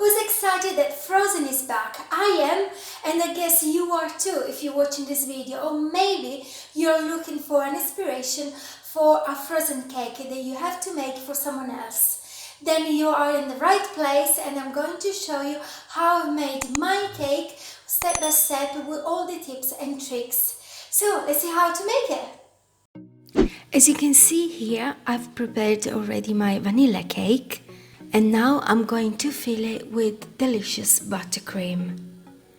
Who's excited that Frozen is back? I am, and I guess you are too if you're watching this video, or maybe you're looking for an inspiration for a frozen cake that you have to make for someone else. Then you are in the right place, and I'm going to show you how I've made my cake step by step with all the tips and tricks. So let's see how to make it. As you can see here, I've prepared already my vanilla cake. And now I'm going to fill it with delicious buttercream.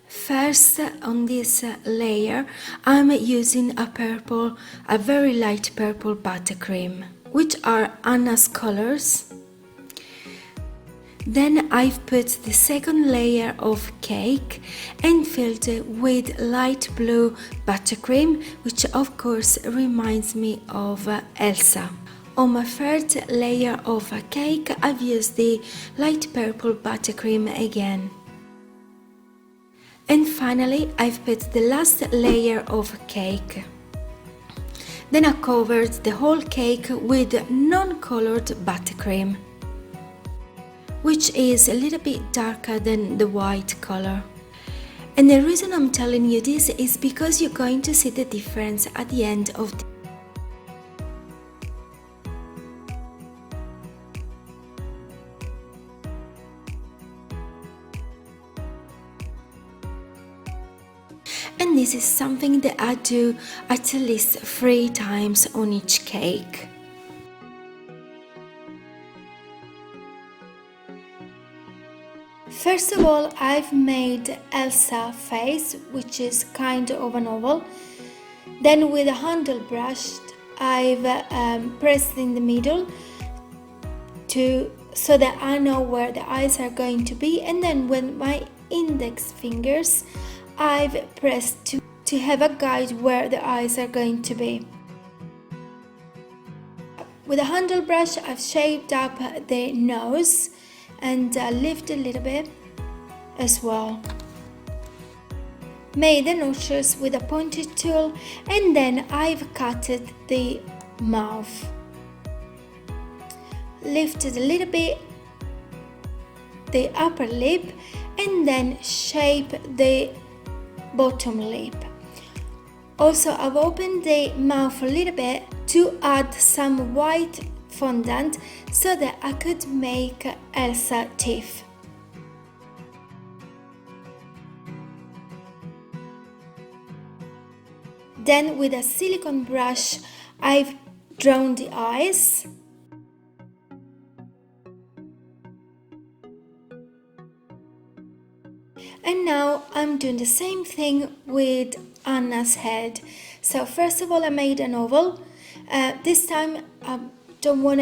First, on this layer, I'm using a very light purple buttercream, which are Anna's colors. Then I've put the second layer of cake and filled it with light blue buttercream, which of course reminds me of Elsa. On my third layer of a cake, I've used the light purple buttercream again. And finally, I've put the last layer of cake. Then I covered the whole cake with non-colored buttercream, which is a little bit darker than the white color. And the reason I'm telling you this is because you're going to see the difference at the end of the And this is something that I do at least 3 times on each cake. First of all, I've made Elsa face, which is kind of an oval. Then with a handle brush, I've pressed in the middle so that I know where the eyes are going to be. And then with my index fingers, I've pressed to have a guide where the eyes are going to be. With a handle brush, I've shaped up the nose and lifted a little bit as well. Made the nostrils with a pointed tool, and then I've cutted the mouth. Lifted a little bit the upper lip, and then shape the bottom lip. Also, I've opened the mouth a little bit to add some white fondant so that I could make Elsa teeth. Then with a silicone brush, I've drawn the eyes. And now I'm doing the same thing with Anna's head. So first of all, I made an oval. This time I don't want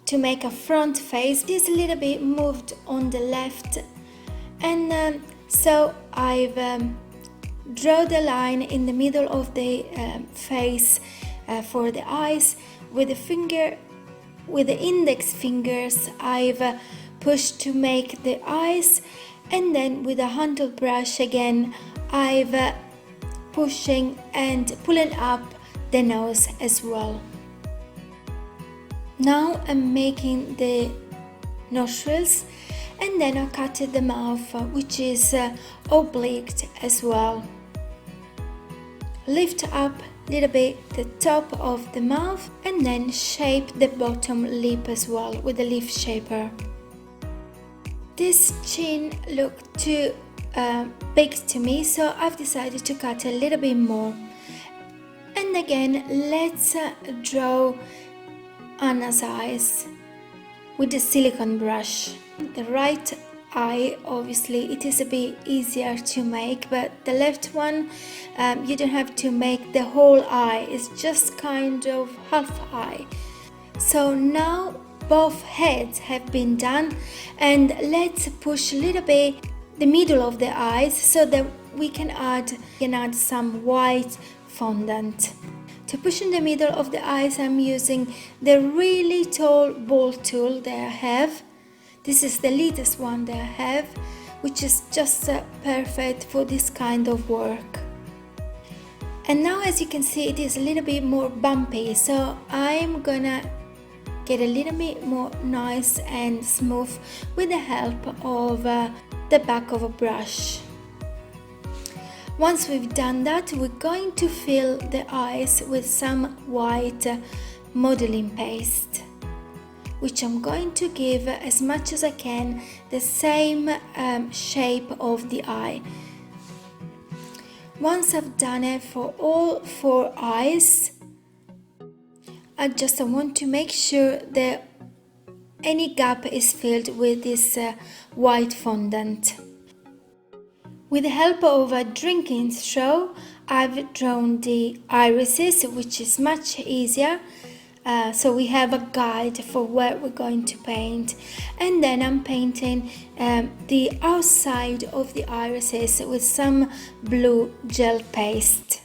to make a front face. It is a little bit moved on the left. And so I've drawn the line in the middle of the face for the eyes. With the index fingers, I've pushed to make the eyes. And then with a handle brush again, I've pushing and pulling up the nose as well. Now I'm making the nostrils, and then I cut the mouth, which is oblique as well. Lift up a little bit the top of the mouth, and then shape the bottom lip as well with the leaf shaper. This chin looked too big to me, so I've decided to cut a little bit more. And again, let's draw Anna's eyes with the silicone brush. The right eye, obviously, it is a bit easier to make, but the left one, you don't have to make the whole eye, it's just kind of half eye. So now both heads have been done, and let's push a little bit the middle of the eyes so that we can add some white fondant. To push in the middle of the eyes, I'm using the really tall ball tool that I have. This is the lightest one that I have, which is just perfect for this kind of work. And now, as you can see, it is a little bit more bumpy, so I'm gonna get a little bit more nice and smooth with the help of the back of a brush. Once we've done that, we're going to fill the eyes with some white modeling paste, which I'm going to give as much as I can the same shape of the eye. Once I've done it for all 4 eyes, I want to make sure that any gap is filled with this white fondant. With the help of a drinking straw, I've drawn the irises, which is much easier. So we have a guide for where we're going to paint. And then I'm painting the outside of the irises with some blue gel paste.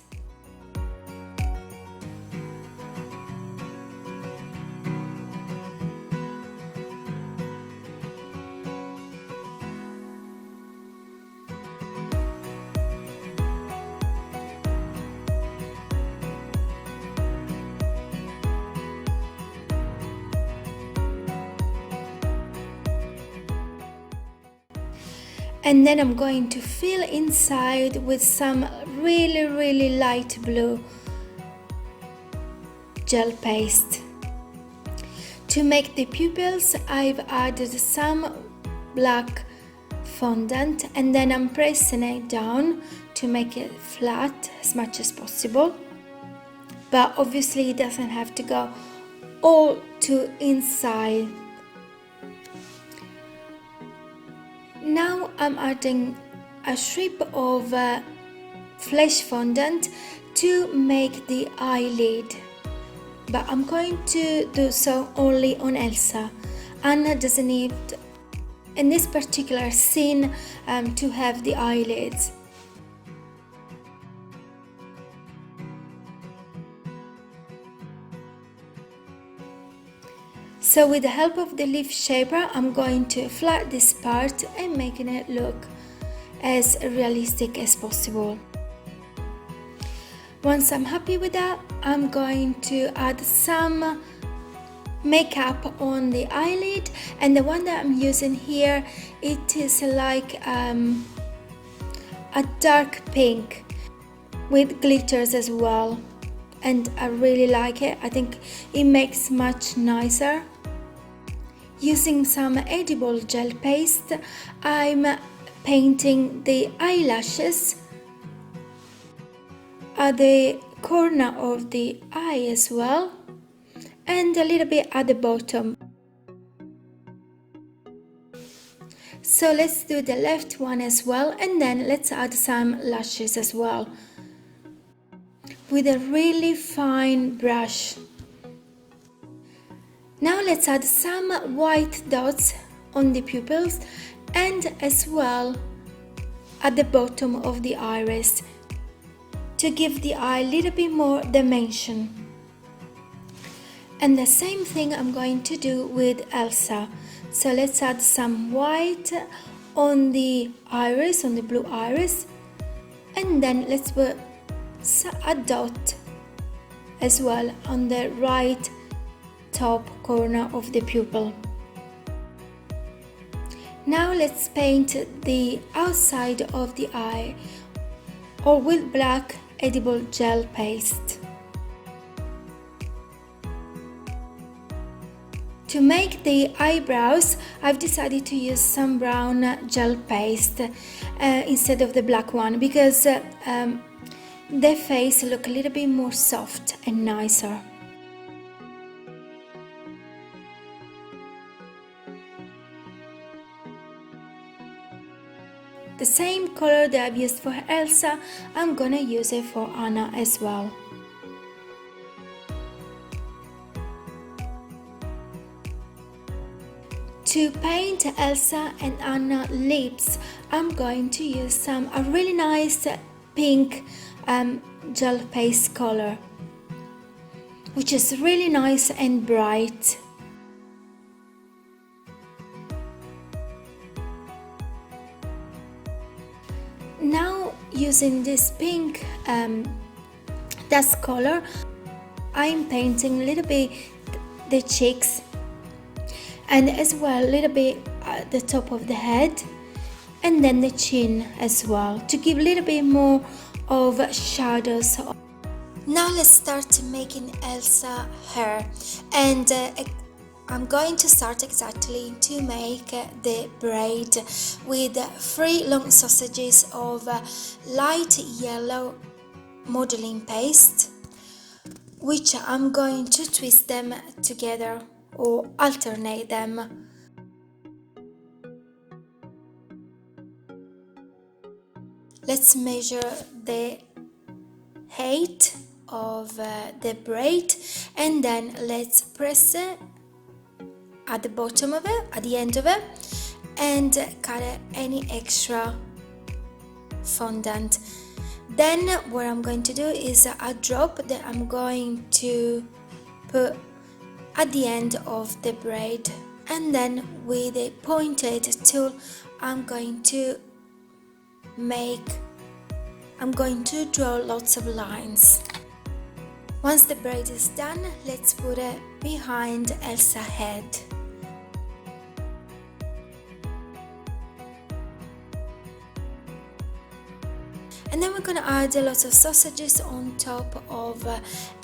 And then I'm going to fill inside with some really light blue gel paste. To make the pupils, I've added some black fondant and then I'm pressing it down to make it flat as much as possible. But obviously it doesn't have to go all to inside. Now I'm adding a strip of flesh fondant to make the eyelid, but I'm going to do so only on Elsa. Anna doesn't need, in this particular scene, to have the eyelids. So with the help of the leaf shaper, I'm going to flat this part and making it look as realistic as possible. Once I'm happy with that, I'm going to add some makeup on the eyelid, and the one that I'm using here, it is like a dark pink with glitters as well, and I really like it. I think it makes much nicer. Using some edible gel paste, I'm painting the eyelashes at the corner of the eye as well, and a little bit at the bottom. So let's do the left one as well, and then let's add some lashes as well with a really fine brush. Now let's add some white dots on the pupils and as well at the bottom of the iris to give the eye a little bit more dimension. And the same thing I'm going to do with Elsa. So let's add some white on the iris, on the blue iris, and then let's put a dot as well on the right top corner of the pupil. Now let's paint the outside of the eye, or with black edible gel paste. To make the eyebrows, I've decided to use some brown gel paste instead of the black one, because the face look a little bit more soft and nicer. The same color that I've used for Elsa, I'm gonna use it for Anna as well. To paint Elsa and Anna lips, I'm going to use a really nice pink gel paste color, which is really nice and bright. Now using this pink dust color, I'm painting a little bit the cheeks and as well a little bit at the top of the head, and then the chin as well, to give a little bit more of shadows. Now let's start making Elsa hair, and I'm going to start exactly to make the braid with 3 long sausages of light yellow modeling paste, which I'm going to twist them together or alternate them. Let's measure the height of the braid, and then let's press it at the bottom of it, at the end of it, and cut any extra fondant. Then what I'm going to do is a drop that I'm going to put at the end of the braid, and then with a pointed tool I'm going to draw lots of lines. Once the braid is done, let's put it behind Elsa's head. And then we're going to add a lot of sausages on top of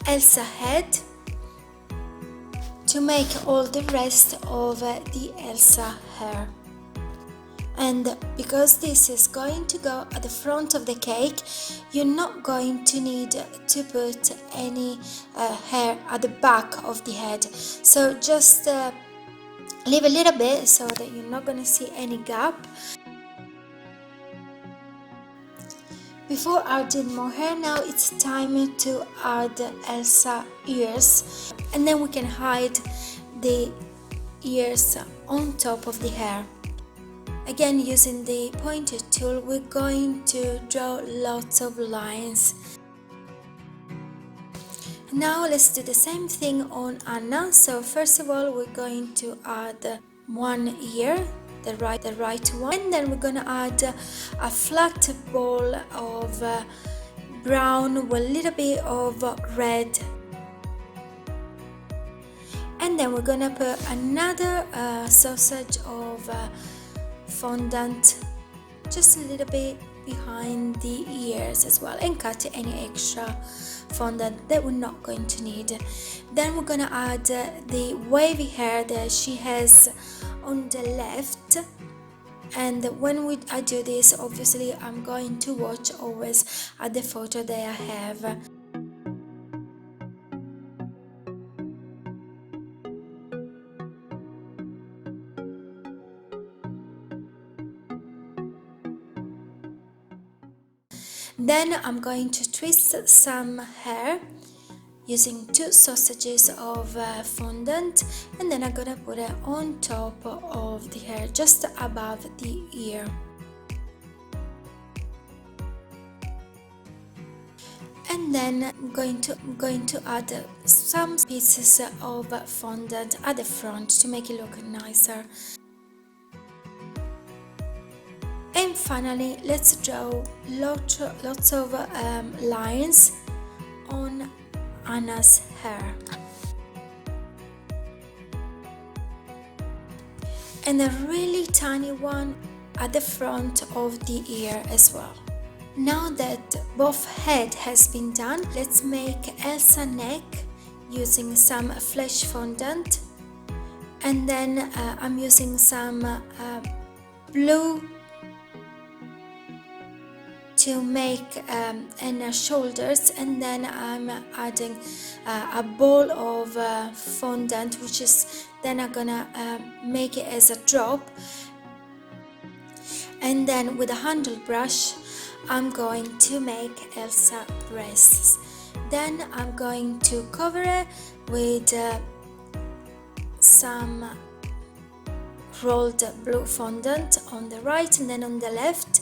Elsa's head to make all the rest of the Elsa hair. And because this is going to go at the front of the cake, you're not going to need to put any hair at the back of the head. So just leave a little bit so that you're not going to see any gap. Before adding more hair, now it's time to add Elsa ears, and then we can hide the ears on top of the hair. Again, using the pointed tool, we're going to draw lots of lines. Now let's do the same thing on Anna. So first of all, we're going to add one ear, the right one, and then we're going to add a flat ball of brown with a little bit of red. And then we're going to put another sausage of fondant just a little bit behind the ears as well, and cut any extra fondant that we're not going to need. Then we're going to add the wavy hair that she has on the left, and when I do this, obviously I'm going to watch always at the photo that I have. Then I'm going to twist some hair using 2 sausages of fondant, and then I'm gonna put it on top of the hair, just above the ear. And then I'm going to add some pieces of fondant at the front to make it look nicer. And finally, let's draw lots of lines on Anna's hair. And a really tiny one at the front of the ear as well. Now that both head has been done, let's make Elsa neck using some flesh fondant. And then I'm using some blue to make Anna's shoulders, and then I'm adding a ball of fondant, which is then I'm gonna make it as a drop, and then with a handle brush I'm going to make Elsa breasts. Then I'm going to cover it with some rolled blue fondant on the right and then on the left.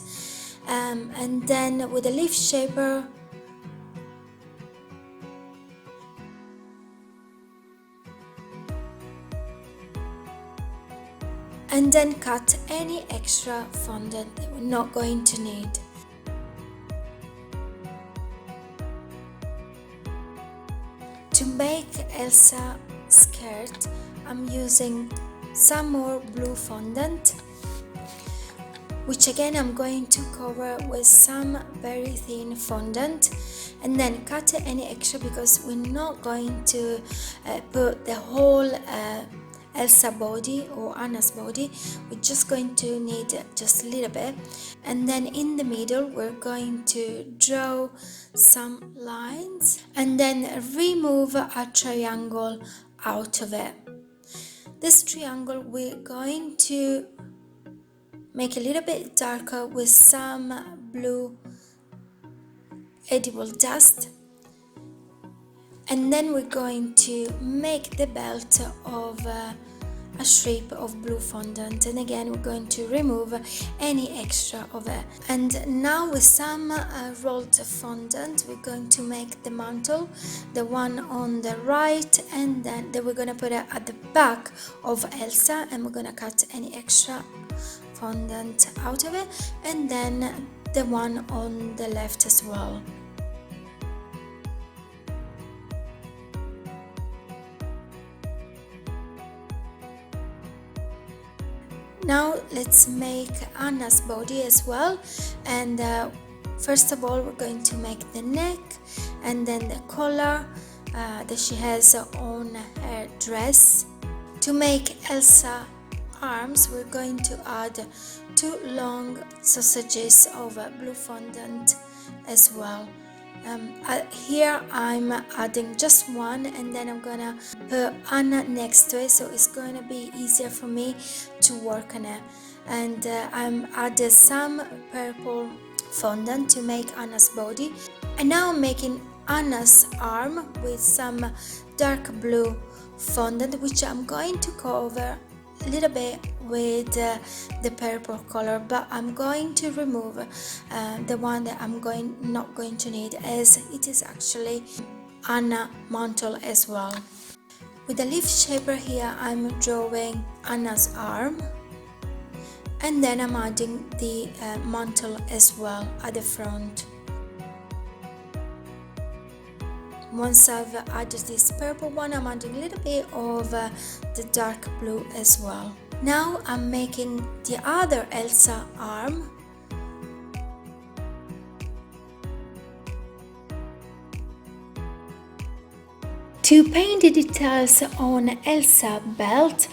And then with a leaf shaper and then cut any extra fondant that we're not going to need. To make Elsa skirt, I'm using some more blue fondant, which again I'm going to cover with some very thin fondant, and then cut any extra because we're not going to put the whole Elsa body or Anna's body. We're just going to need just a little bit, and then in the middle we're going to draw some lines and then remove a triangle out of it. This triangle we're going to make a little bit darker with some blue edible dust, and then we're going to make the belt of a strip of blue fondant, and again we're going to remove any extra of it. And now with some rolled fondant we're going to make the mantle, the one on the right, and then we're going to put it at the back of Elsa, and we're going to cut any extra fondant out of it, and then the one on the left as well. Now let's make Anna's body as well, and first of all we're going to make the neck and then the collar that she has on her dress. To make Elsa arms we're going to add 2 long sausages of blue fondant as well. Here I'm adding just one, and then I'm gonna put Anna next to it, so it's going to be easier for me to work on it. And I'm added some purple fondant to make Anna's body, and now I'm making Anna's arm with some dark blue fondant, which I'm going to cover a little bit with the purple color, but I'm going to remove the one that I'm not going to need, as it is actually Anna mantle as well. With the leaf shaper here I'm drawing Anna's arm, and then I'm adding the mantle as well at the front. Once I've added this purple one, I'm adding a little bit of the dark blue as well. Now I'm making the other Elsa arm. To paint the details on Elsa belt,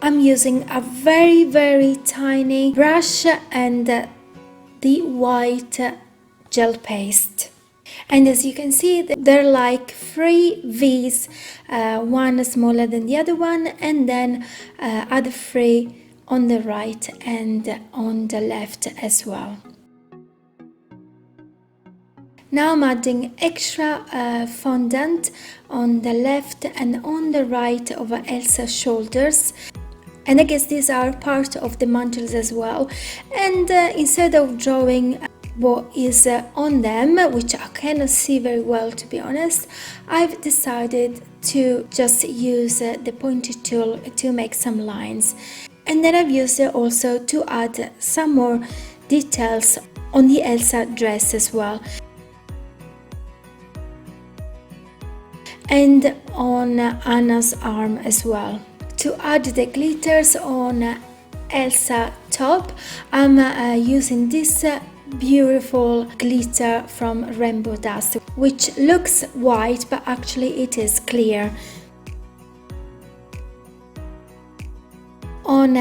I'm using a very tiny brush and the white gel paste. And as you can see, they're like 3 V's, one smaller than the other one, and then other 3 on the right and on the left as well. Now I'm adding extra fondant on the left and on the right of Elsa's shoulders. And I guess these are part of the mantles as well. And instead of drawing what is on them, which I cannot see very well to be honest, I've decided to just use the pointy tool to make some lines. And then I've used it also to add some more details on the Elsa dress as well, and on Anna's arm as well. To add the glitters on Elsa top, I'm using this beautiful glitter from Rainbow Dust, which looks white but actually it is clear. On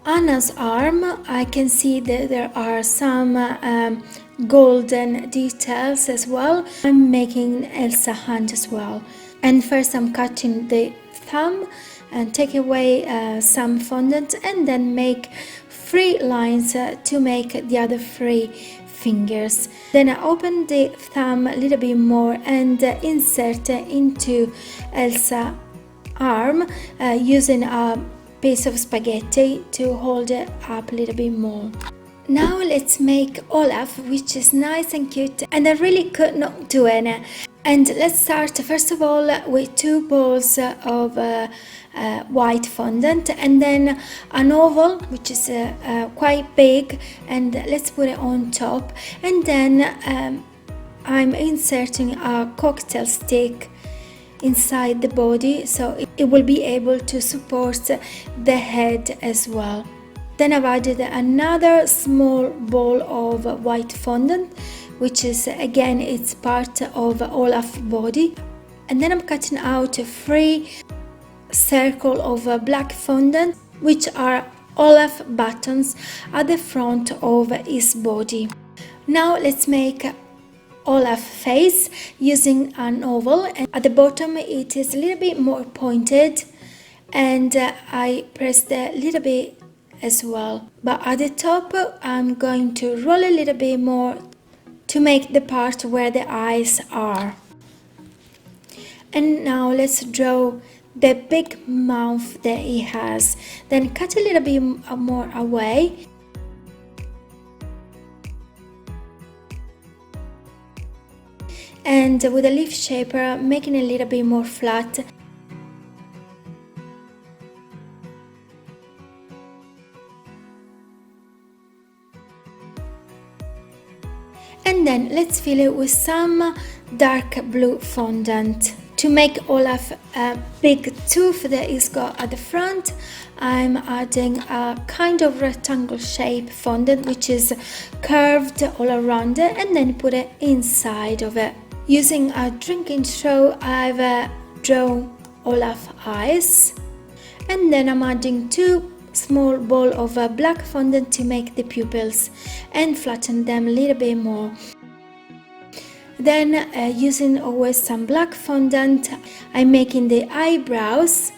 Anna's arm I can see that there are some golden details as well. I'm making Elsa hand as well, and first I'm cutting the thumb and take away some fondant, and then make 3 lines to make the other 3 fingers. Then I open the thumb a little bit more and insert into Elsa's arm using a piece of spaghetti to hold it up a little bit more. Now let's make Olaf, which is nice and cute, and I really could not do any. And let's start first of all with 2 balls of white fondant, and then an oval which is quite big, and let's put it on top. And then I'm inserting a cocktail stick inside the body, so it will be able to support the head as well. Then I've added another small ball of white fondant, which is again, it's part of Olaf's body. And then I'm cutting out 3 circles of black fondant, which are Olaf buttons at the front of his body. Now let's make Olaf face using an oval, and at the bottom it is a little bit more pointed, and I pressed a little bit as well, but at the top I'm going to roll a little bit more to make the part where the eyes are. And now let's draw the big mouth that he has, then cut a little bit more away. And with a leaf shaper, making it a little bit more flat. And then let's fill it with some dark blue fondant. To make Olaf a big tooth that he's got at the front, I'm adding a kind of rectangle shape fondant which is curved all around it, and then put it inside of it. Using a drinking straw, I've drawn Olaf's eyes, and then I'm adding 2 small balls of black fondant to make the pupils and flatten them a little bit more. Then using always some black fondant, I'm making the eyebrows.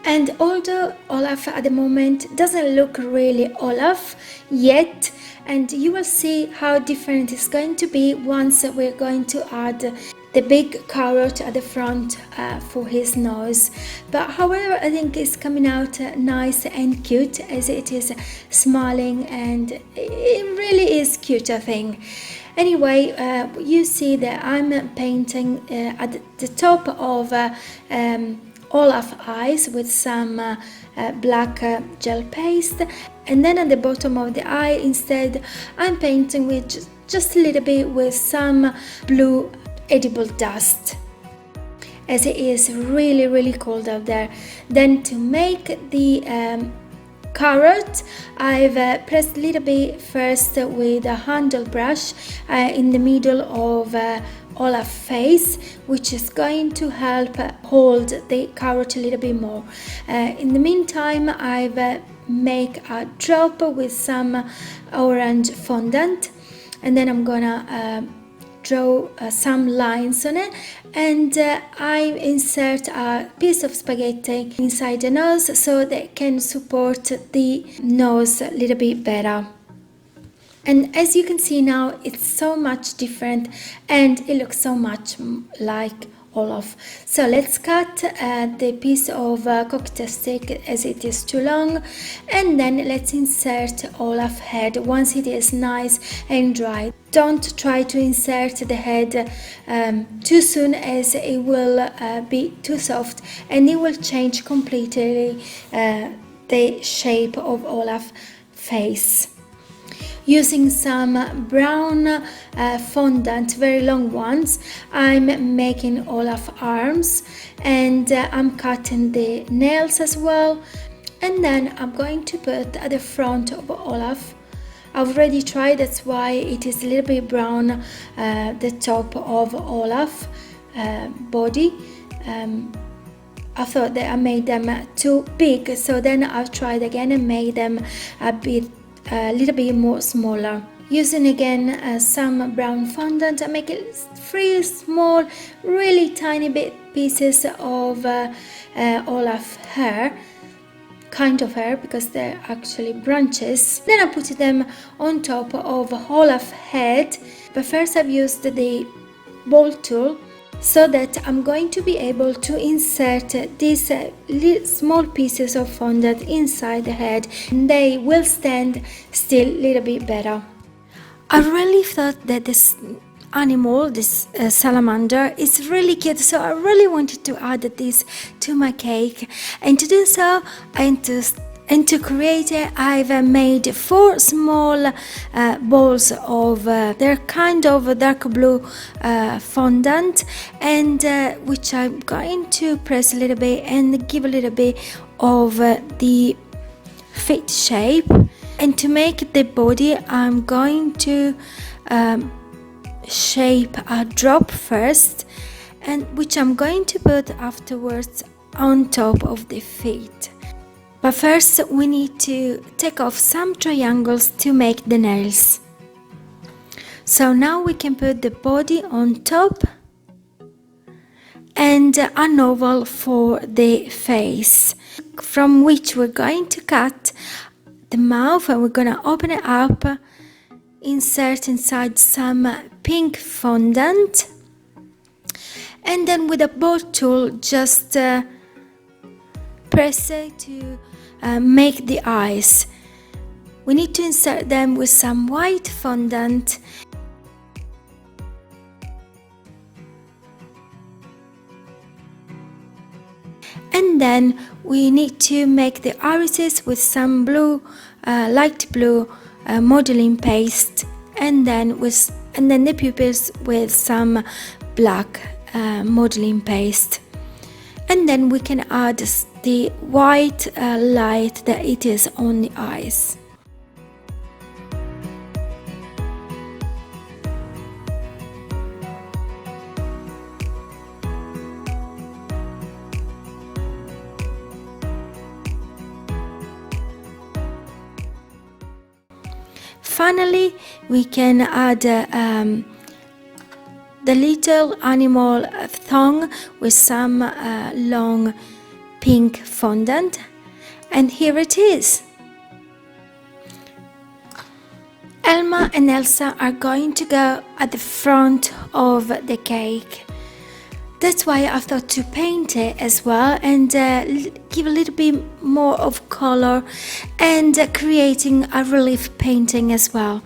And although Olaf at the moment doesn't look really Olaf yet, and you will see how different it's going to be once we're going to add the big carrot at the front for his nose. But however, I think it's coming out nice and cute as it is smiling, and it really is cute, I think. Anyway, you see that I'm painting at the top of Olaf's eyes with some black gel paste, and then at the bottom of the eye instead I'm painting with just a little bit with some blue edible dust, as it is really cold out there. Then to make the carrot, I've pressed a little bit first with a handle brush in the middle of Olaf's face, which is going to help hold the carrot a little bit more. In the meantime, I've make a drop with some orange fondant, and then I'm gonna draw some lines on it, and I insert a piece of spaghetti inside the nose so they can support the nose a little bit better. And as you can see now, it's so much different and it looks so much like Olaf. So let's cut the piece of cocktail stick as it is too long, and then let's insert Olaf's head once it is nice and dry. Don't try to insert the head too soon, as it will be too soft and it will change completely the shape of Olaf's face. Using some brown fondant, very long ones, I'm making Olaf's arms, and I'm cutting the nails as well. And then I'm going to put at the front of Olaf. I've already tried, that's why it is a little bit brown the top of Olaf's body. I thought that I made them too big, so then I've tried again and made them a little bit more smaller. Using again some brown fondant, I make it 3 small, really tiny bit pieces of Olaf's hair, kind of hair, because they're actually branches. Then I put them on top of Olaf's head, but first I've used the ball tool so that I'm going to be able to insert these small pieces of fondant inside the head, and they will stand still a little bit better. I really thought that this animal, this salamander, is really cute, so I really wanted to add this to my cake, and to do so I And to create it, I've made 4 small balls of they're kind of dark blue fondant, and which I'm going to press a little bit and give a little bit of the fit shape. And to make the body, I'm going to shape a drop first, and which I'm going to put afterwards on top of the feet. But first we need to take off some triangles to make the nails. So now we can put the body on top and an oval for the face, from which we're going to cut the mouth, and we're going to open it up, insert inside some pink fondant, and then with a bowl tool just press it to make the eyes. We need to insert them with some white fondant. And then we need to make the irises with some blue, light blue modeling paste, and then the pupils with some black modeling paste. And then we can add the white light that it is on the eyes. Finally, we can add the little animal tongue with some long pink fondant, and here it is. Elma and Elsa are going to go at the front of the cake. That's why I thought to paint it as well and give a little bit more of color and creating a relief painting as well.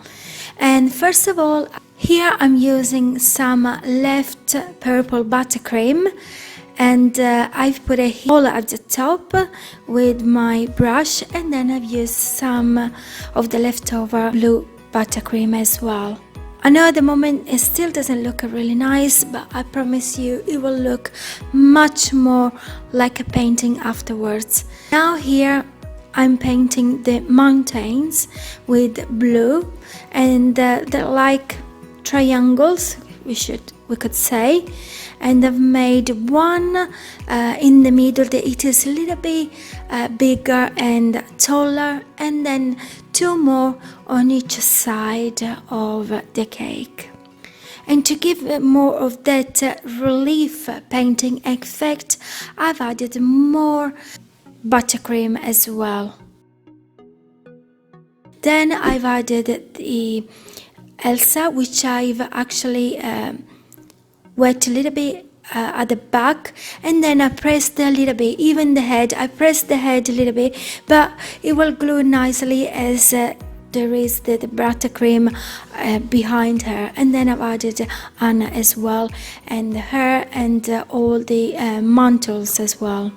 And first of all, here I'm using some left purple buttercream, and I've put a hole at the top with my brush, and then I've used some of the leftover blue buttercream as well. I know at the moment it still doesn't look really nice, but I promise you it will look much more like a painting afterwards. Now here I'm painting the mountains with blue, and they're like triangles, we could say, and I've made one in the middle that it is a little bit bigger and taller, and then 2 more on each side of the cake. And to give more of that relief painting effect, I've added more buttercream as well. Then I've added the Elsa, which I've actually wet a little bit at the back, and then I pressed a little bit, even the head, I pressed the head a little bit, but it will glue nicely as there is the buttercream behind her. And then I've added Anna as well, and her, and all the mantles as well.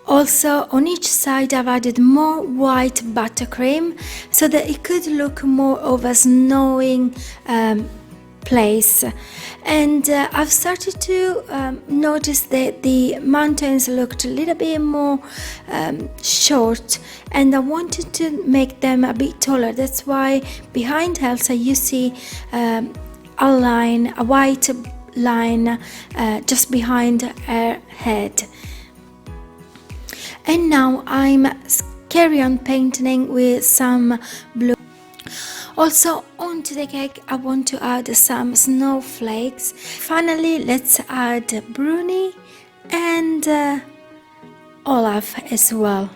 Also on each side I've added more white buttercream so that it could look more of a snowing place. And I've started to notice that the mountains looked a little bit more short, and I wanted to make them a bit taller. That's why behind Elsa you see a line, a white line just behind her head. And now I'm carry on painting with some blue. Also onto the cake I want to add some snowflakes. Finally, let's add Bruni and Olaf as well.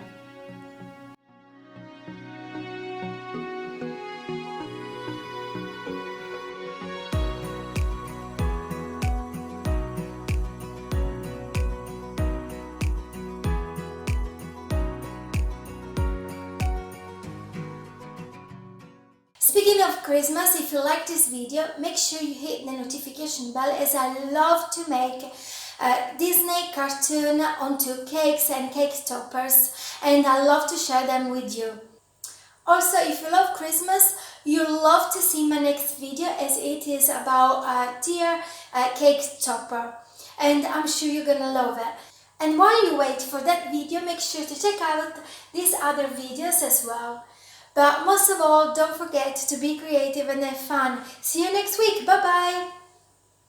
Speaking of Christmas, if you like this video, make sure you hit the notification bell, as I love to make Disney cartoon onto cakes and cake toppers, and I love to share them with you. Also, if you love Christmas, you'll love to see my next video as it is about a deer cake topper, and I'm sure you're gonna love it. And while you wait for that video, make sure to check out these other videos as well. But most of all, don't forget to be creative and have fun. See you next week. Bye bye!